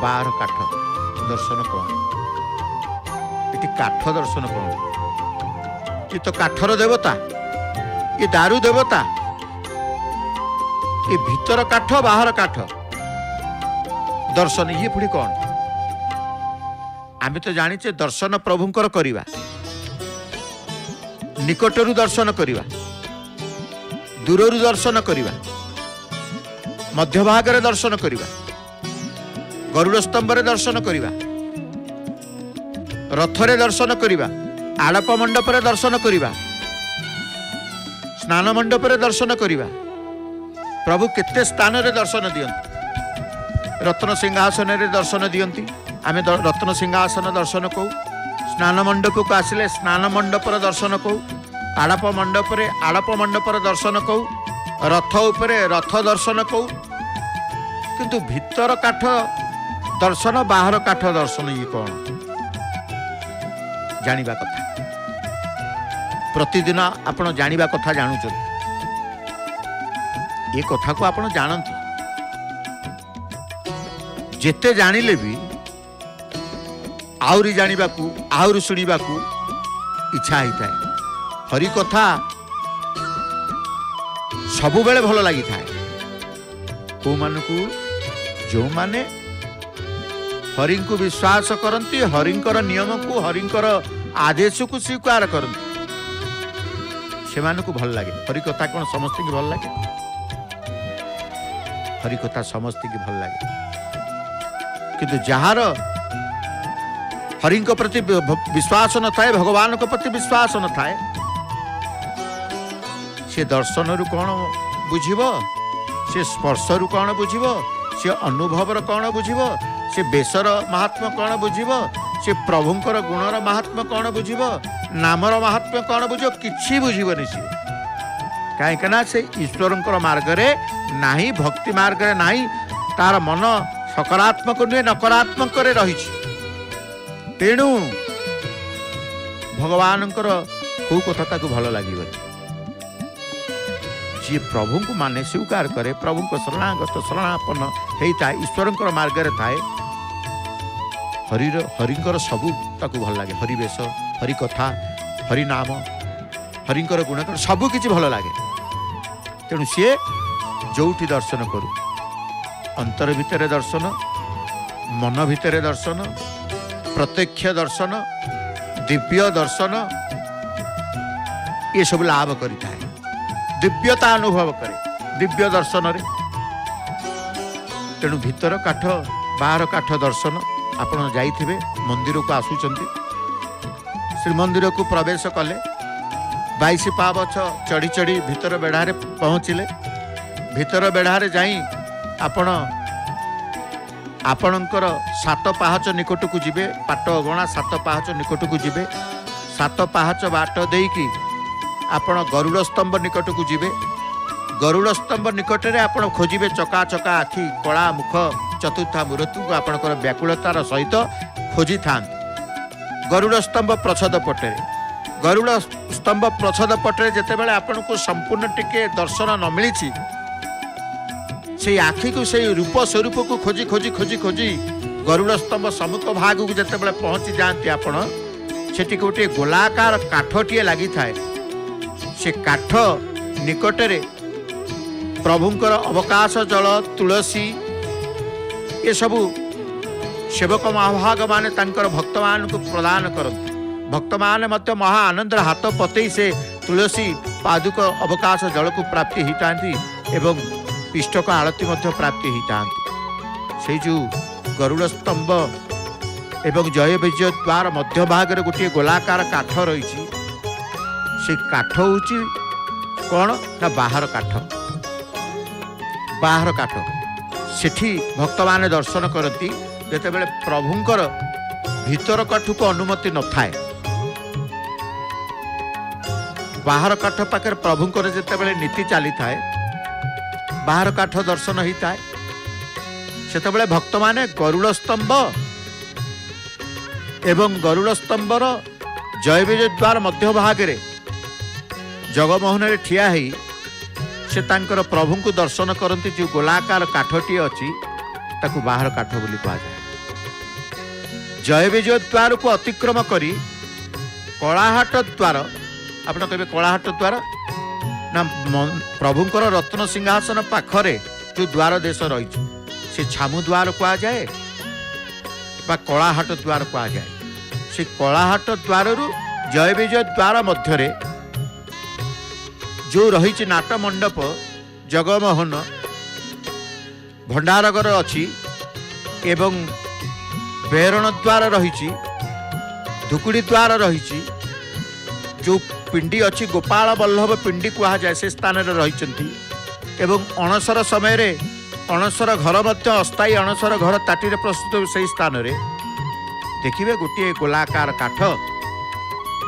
बाहर काठ दर्शन कौन ये काठ दर्शन कौन ये तो काठर देवता ये दारू देवता ये भीतर काठ बाहर काठ दर्शन ये पुणी कौन आम तो जाचे दर्शन प्रभुंकर करवा निकटरू दर्शन करवा दूररू दर्शन करवा मध्य भागरे दर्शन करवा गरुड़ स्तंभ दर्शन करवा रथरे दर्शन करवा आड़प मंडप दर्शन करवा स्नान मंडप दर्शन करवा प्रभु केते स्थान रे दर्शन दियंती रत्न सिंहासन रे दर्शन दियंती आमे रत्न सिंहासन दर्शन कहू स्नान मंडप को आसिले स्नान मंडप दर्शन कहू आड़प मंडप दर्शन कहू रथ उपरे रथ दर्शन कहू किंतु भीतर काठ दर्शन बाहर काठ दर्शन ये कौन जानिबा कथा प्रतिदिन आपण जानिबा कथा जानुचन ये कथा को आपण जानती जेते जानिले भी आउरी जानिबा को आउरी सुनिबा को इच्छा होता है हरि कथा सबु बेले भल लगी थाए को मानकू जो माने हरि को विश्वास करती हरिंकर नियम को हरिंकर आदेश को स्वीकार करती से मानकू भल लगे हरि कथा कौन समस्त की भल लगे हरि कथा समस्त की भल लगे किंतु जार हरि प्रति विश्वास न थाए भगवान को प्रति विश्वास न थाए से दर्शन रु कौन बुझिबो से स्पर्श रु कौन बुझिबो से अनुभव कौन बुझिबो से बेसर महात्मा कौन बुझिबो से प्रभुंकर गुणर महात्मा कौन बुझिबो नामर महात्मा कौन बुझो किछि बुझिबोनी से कहीं से ईश्वरंकर मार्ग रे नाही भक्ति मार्ग रे नाही तार मन सकारात्मक नुहे नकारात्मक रे रही तेणु भगवानंकर को कथा ताकू भल लगे जी प्रभु को माने स्वीकार करे प्रभु को शरणागत शरणापन्न होता है ईश्वर मार्ग रे थाए हरिंकर सबू ताकू भल लगे हरिवेश हरि कथा हरि नाम हरिंकर गुणकर सबू किछि भल लगे तेणु सी जोठी दर्शन करू अंतर भितर दर्शन मन भितर दर्शन प्रत्यक्ष दर्शन दिव्य दर्शन ये सब लाभ करिता है दिव्यता अनुभव करे दिव्य दर्शन रे तेणु भीतर काठ बाहर काठ दर्शन आपण जाइथिबे मंदिर को आसुचंती श्रीमंदिर को प्रवेश कले 22 पावछ चढ़ी चढ़ी भीतर बेढ़ारे पहुँचिले भीतर बेढ़ारे जाई आपण आपणकर 7 पाहाच निकट को जिबे पाट अगणा 7 पाहाच निकट को जिबे 7 पाहाच बाट देकी आपण गरुड़ स्तंभ निकट को जिबे गरुड़ स्तंभ निकट रे आपण खोजिबे चका चका आखि कला मुख चतुर्था मूर्ति को आपणकर व्याकुलतार सहित खोजी थांत गरुड़ स्तंभ प्रछद पटे गरुड़ स्तंभ प्रछद पटे जेते बेले आपण को संपूर्ण टिके दर्शन न मिली से आखि को से रूप स्वरूप को खोजी खोजी खोजी खोजी गरुड़ स्तंभ सम्मुख भाग को जिते बड़े पहुंची जाती आपण सेठी गोटे गोलाकार काठटीए लगी थाए से काठ निकटरे प्रभुंकर अवकाश जल तुलसी ये सबू सेवक महाभाग माने तांकर भक्त मान को प्रदान करते भक्त माने मत महा आनंद हाथ पतई से तुलसी पादुक अवकाश जल को प्राप्ति होता एवं पिष्टक आरती प्राप्ति होता से जो गरुड़ स्तंभ एवं जय विजय द्वार मध्य भाग में गोटे गोलाकार काठ रही से काठ हूँ कौन ना बाहर काठ सेठी भक्त माने दर्शन करती जेते बेले प्रभुंकर भीतर काठ को अनुमति न थाए बाहर काठ पाखे प्रभुंकर जेते बेले नीति चली थाए बाहर काठ दर्शन होता है सेते बेले भक्त माने गरुड़ स्तंभ एवं गरुड़ स्तंभर जय विजय द्वार मध्य भाग रे जगमोहन रे ठिया ही से तांकर प्रभु को दर्शन करती जो गोलाकार काठटी अच्छी ताकू बाहर काठ बोली कहा जाए। जय विजय द्वार को अतिक्रम करी कलाहाट द्वार, आप कहे कलाहाट द्वार ना प्रभुंकर रत्न सिंहासन पाखरे जो द्वार देश रही से छामु द्वार कह जाए बा कलाहाट द्वार कह जाए। से कलाहाट द्वार रु जय विजय द्वार मध्य जो रही नाट मंडप जगमोहन भंडारघर अच्छी एवं बेरण द्वार रही धुकुड़ी द्वार रही जो पिंडी अच्छी गोपाल वल्लभ पिंडी कह जाए से स्थान रही एवं अणसर समय रे अणसर घर मध्य अस्थायी अणसर घर ताटी प्रस्तुत से स्थान रे देखिए गोटे गोलाकार काठ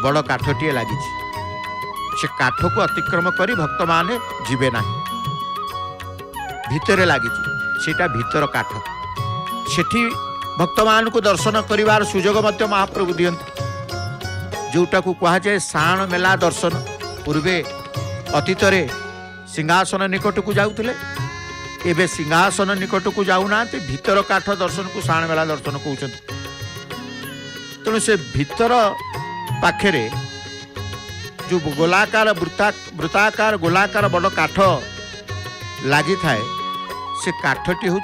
बड़ काठटीए लगी से काठ को अतिक्रम करी भक्त माने जीवे ना भितर लगी सेटा भीतर काठ सेठी भक्त मान को दर्शन करिवार सुजोग मध्य महाप्रभु दियंती जोटा को कह जाए साण मेला दर्शन। पूर्वे अतीत रे सिंहासन निकट को जाउतले एबे सिंहासन निकट को जाऊना भीतर काठ दर्शन को साण मेला दर्शन कहते। तेणु से भीतर पाखरे जो गोलाकार वृत्ताकार गोलाकार बड़ काठ लगी थाए से काठटी हूँ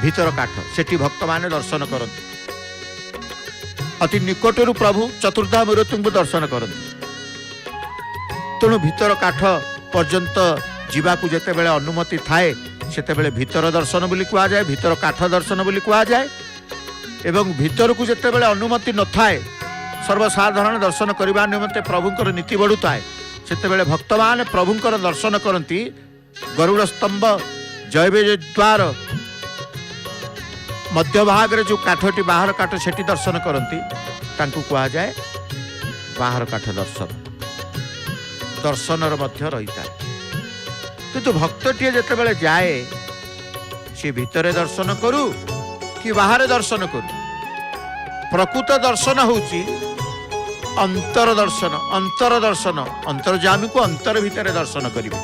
भीतर काठ सेठी भक्त माने दर्शन करते अति निकटरू प्रभु चतुर्धा मूर्ति को दर्शन करते। तेणु भीतर काठ पर्यंत जीवाकू जेते बेले अनुमति थाए सेते बेले भीतर दर्शन बोली कह जाए भीतर काठ दर्शन बोली कह जाए एवं भीतर को जेते बेले अनुमति न थाए सर्वसाधारण दर्शन करने निमंते प्रभुंकर नीति बढ़ुए सेते बेले भक्त मान प्रभुंकर दर्शन करती गरुड़ स्तंभ जय विजय द्वार मध्य भाग रे जो काठटी बाहर काठ सेठी दर्शन करती तांकु कहा जाए बाहर काठ दर्शन दर्शनर मध्य रही था। किंतु भक्तटीए जेतेबेले जाए सी भितरे दर्शन करू कि बाहर दर्शन करू प्रकृत दर्शन होची अंतर दर्शन अंतर्जामी को अंतर भितर दर्शन करिवे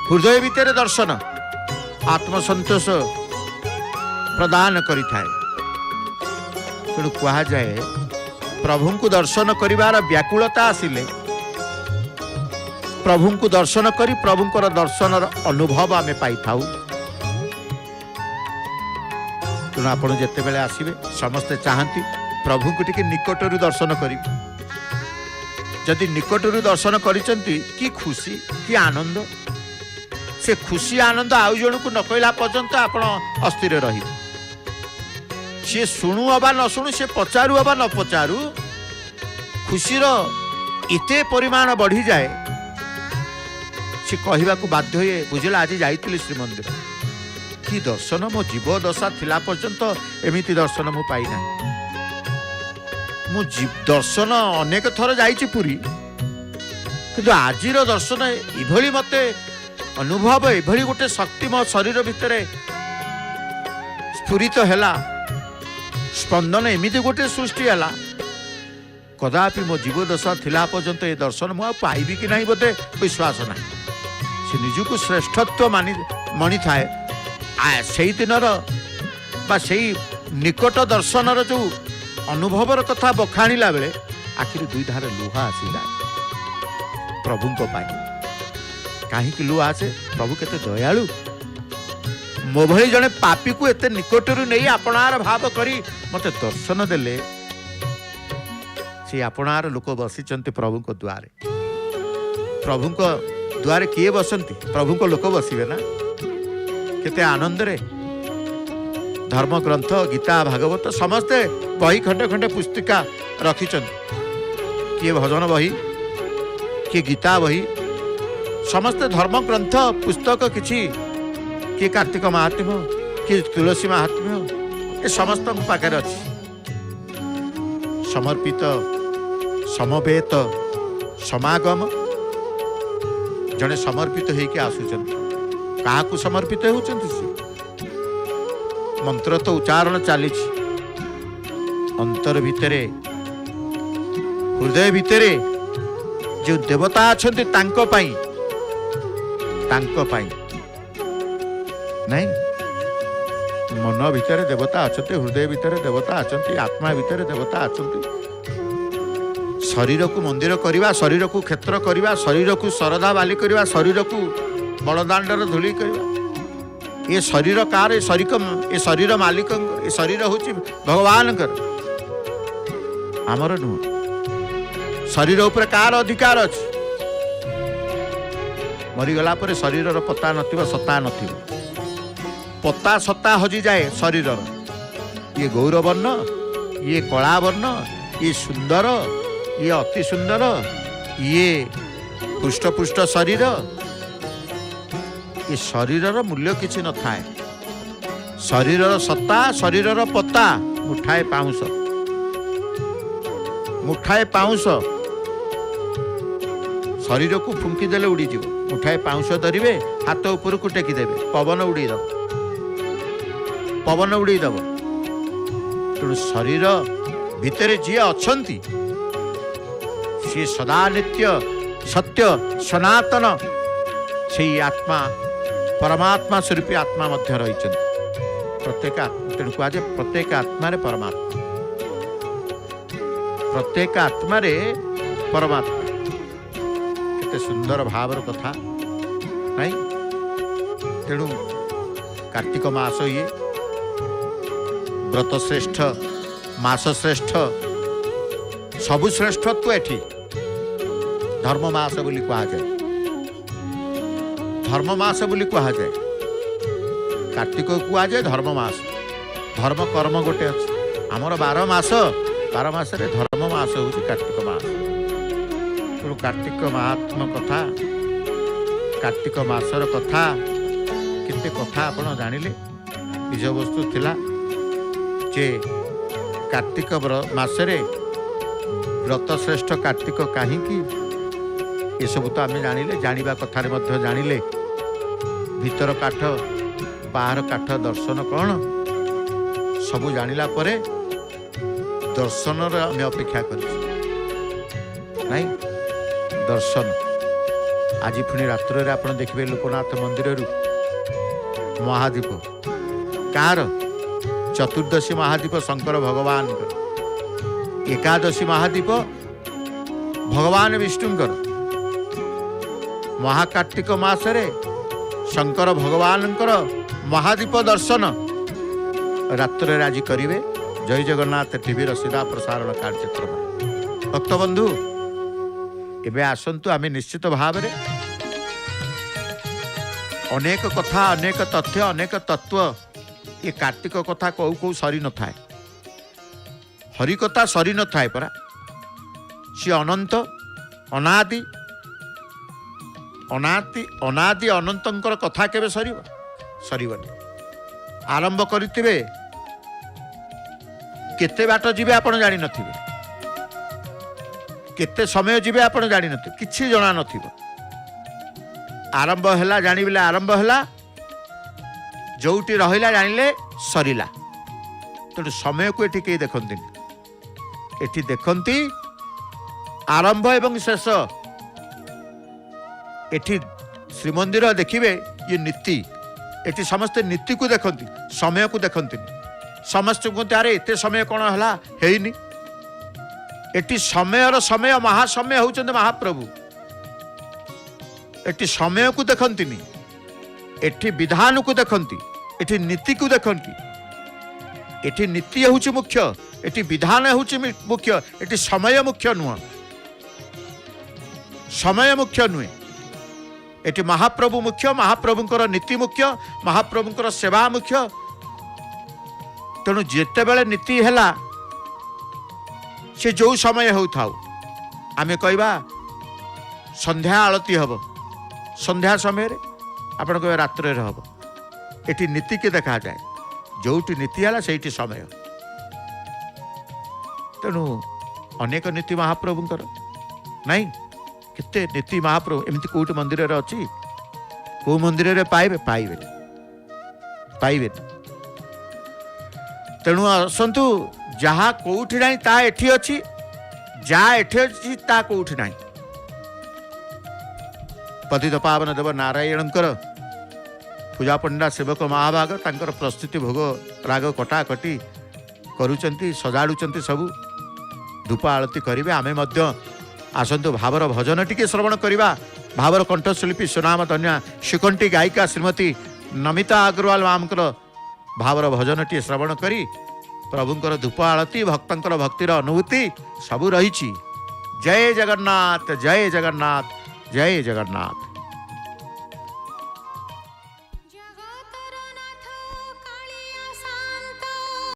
हृदय भितर दर्शन आत्मसंतोष प्रदान करि थाए। तेणु कहा जाए प्रभु को दर्शन करिवार व्याकुलता आसिले प्रभु को दर्शन करी प्रभुंकर दर्शन अनुभव आमे पाई थाउ। तेणु आपण जेतेबेले आसिबे समस्ते चाहती प्रभु को टिके निकटरू दर्शन करी जदि निकटरू दर्शन करिसंती कि खुशी कि आनंद से खुशी आनंद आउ जन को न कहला पर्यंत आपण अस्थिर रही सी शुणु अबा न शुणु से पचारू अबा न पचारू खुशीर इते परिमाण बढ़ी जाए सी कहवा को बाध्य हुए बुझला आज जाइली श्रीमंदिर कि दर्शन मो जीव दशा थिला पर्यंत एमिति दर्शन मु पाई ना मु दर्शन अनेक थर जाइछि पुरी किंतु आजिर दर्शन इभली मते अनुभव एभली गोटे शक्ति मो शरीर भितर स्फुरित हैला स्पंदन एमिति गोटे सृष्टि हैला कदापि मो जीव दशा थिला पर्यंत ए दर्शन मु पाइबी कि नहीं बोधे विश्वास ना से निजको श्रेष्ठत्व मणि थाए से दिनर बा से निकट दर्शनर जो अनुभवर कथा बखाणिला बेले आखिर दुई धार लुहा आसी जाए प्रभु को पाई कहीं लुहा आसे प्रभु केते दयालु मो भली जड़े पापी को एते निकटरू नहीं आपणार भाव करी मते दर्शन देले से आपणार लोक बसिचंती प्रभु को द्वारे प्रभु को द्वारे किए बसंती प्रभु को लोक बसिबे ना केते आनंद रे धर्म ग्रंथ गीता भागवत समस्ते बही खंडे खंडे पुस्तिका रखिचंती किए भजन बही किए गीता बही समस्ते धर्म ग्रंथ पुस्तक किछि किए कार्तिक महात्म्य किए तुलसी महात्म्य ये समस्त पाखे अच्छी समर्पित समवेत समागम जड़े समर्पित होके आसुचंती क्या समर्पित होचंती से मंत्र तो उच्चारण चली अंतर भितरे हृदय भितरे जो देवता अच्छे तांको पाई नहीं मन भितर देवता अच्छा, हृदय भितर देवता अच्छा, आत्मा भितर देवता अच्छा। शरीर को मंदिर करवा, शरीर को क्षेत्र करवा, शरीर को श्रद्धा बाली करवा, शरीर को बड़दाण्डर धूली करवा। ये शरीर कार, ये शरीर मालिक, ये शरीर हूँ भगवान आमर नुह। शरीर उपर कार अधिकार अच्छे? मरीगला पर शरीर पता नथिबो, सत्ता नथिबो। पता सत्ता हजि जाए शरीर। ये गौरवर्ण, ये कला वर्ण, ये सुंदर, ये अति सुंदर, ये पुष्ट पुष्ट शरीर, ये शरीर मूल्य किसी न थाए। शरीर सत्ता, शरीर पता मुठाए पाउंस, मुठाए पाउंस शरीर को फुंकी देले उड़ी जीव। मुठाए पाउंस धरिबे, हाथ ऊपर को टेकी देबे, पवन उड़ी दब, पवन उड़ी दब। तेणु शरीर भितर जी अच्छंती सी सदा नित्य सत्य सनातन से आत्मा परमात्मा स्वरूपी आत्मा मध्य रही। प्रत्येक तेणु कहुए प्रत्येक आत्मा परमात्मा, प्रत्येक आत्मा परमात्मा। केते सुंदर भावर कथा नहीं? तेणु कार्तिक मास ये व्रत श्रेष्ठ, मास श्रेष्ठ, सबु श्रेष्ठत्व एठी धर्म मास बोली कहा जाए। धर्म मास बोली कहा जाए, कार्तिक कहा जाए धर्म मास। धर्म कर्म गोटे अच्छे। आमर 12 मास, 12 मास धर्म मास हूँ कार्तिक मास। तेणु कार्तिक महात्मा कथा, कार्तिक मासर कथा केते कथा आपण जानिले। विषय वस्तु थिला जे कार्तिक मासरे व्रत श्रेष्ठ कार्तिक कहीं ये सब तो आम जानिले। जानिबा कथारे मध्य जानिले भीतर काठ बाहर काठ दर्शन कौन सबू जानिला परे दर्शन आम अपेक्षा कर नहीं। दर्शन आज पुणी रात्र आप देखिए लोकनाथ मंदिर महादीप कार, चतुर्दशी महादीप शंकर भगवान, एकादशी महादीप भगवान विष्णुंकर, महाकार्तिक मासरे शंकर भगवानंकर महादीप दर्शन रात्र आज करिवे। जय जगन्नाथ टीवी सीधा प्रसारण कार्यक्रम। भक्तबंधु एबे आसंतु आमे निश्चित भाव में अनेक कथा, अनेक तथ्य, अनेक तत्व ये कार्तिक कथा कौ कौ सरी न थाए। हरि कथा सरी न थाए परा। सी अनंत अनादि, अनादि अनादि अनंतर कथा केबे सरीब? सरीबनी। आरंभ करिथिबे केते बाट जिबे आपण जानि नथिबे, केते समय जिबे आपण जानि नथिबे, किछि जणा नथिबो। आरंभ हैला जानिबले आरंभ हैला, जोउटी रहिला जानिले सरीला। तेणु समय को एठी के देखंती, एठी देखंती आरंभ एवं शेष। एठी श्रीमंदिर देखिए ये नीति, एठी समस्त नीति को देखंती, समय को देखंती। समस्त कहते अरे एते समय कौन है? एटी समय समय महासमय होचंद महाप्रभु। एटी समय को देखंती, एटी विधान को देखंती, एटी नीति को देखंती। एटी नीति होची मुख्य, एटी विधान होची मुख्य, एटी समय मुख्य नुह, समय मुख्य नुहे। एटी महाप्रभु मुख्य, महाप्रभुंकर नीति मुख्य, महाप्रभुंकर सेवा मुख्य। तेणु जिते बेले नीति हैला से जो समय हो थाउ, आमे कहबा संध्या आलती हब, संध्या समय आपण कह रात्र हम। एटी नीति के देखा जाए, जोटी नीति है से समय। तेणु अनेक नीति महाप्रभुंकर नहीं, केते नीति महाप्रभु एमती कोट मंदिर अच्छी, को मंदिर पाइबे पाइबे पाइबे। तेणु आसतु जहाँ कौटी ना ता एठी अच्छी, जहाँ एठी अच्छी ता कौटी ना। पतित पावन देव नारायणकर पूजा पंडा सेवक महाभाग तांकर प्रस्तुति भोग राग कटाकटी करुचंती सजाड़ुचंती सबू धूप आरती करेंगे आमे मध्य आसतु भावर भजन टिके श्रवण करवा भावर कंठशिल्पी सुनाम धन्या शिकंटी गायिका श्रीमती नमिता अग्रवाल मामकर भावर भजन टी श्रवण करी प्रभुंकर धूप आरती भक्तंकर भक्तिर अनुभूति सबू रही। जय जगन्नाथ जय जगन्नाथ जय जगन्नाथ।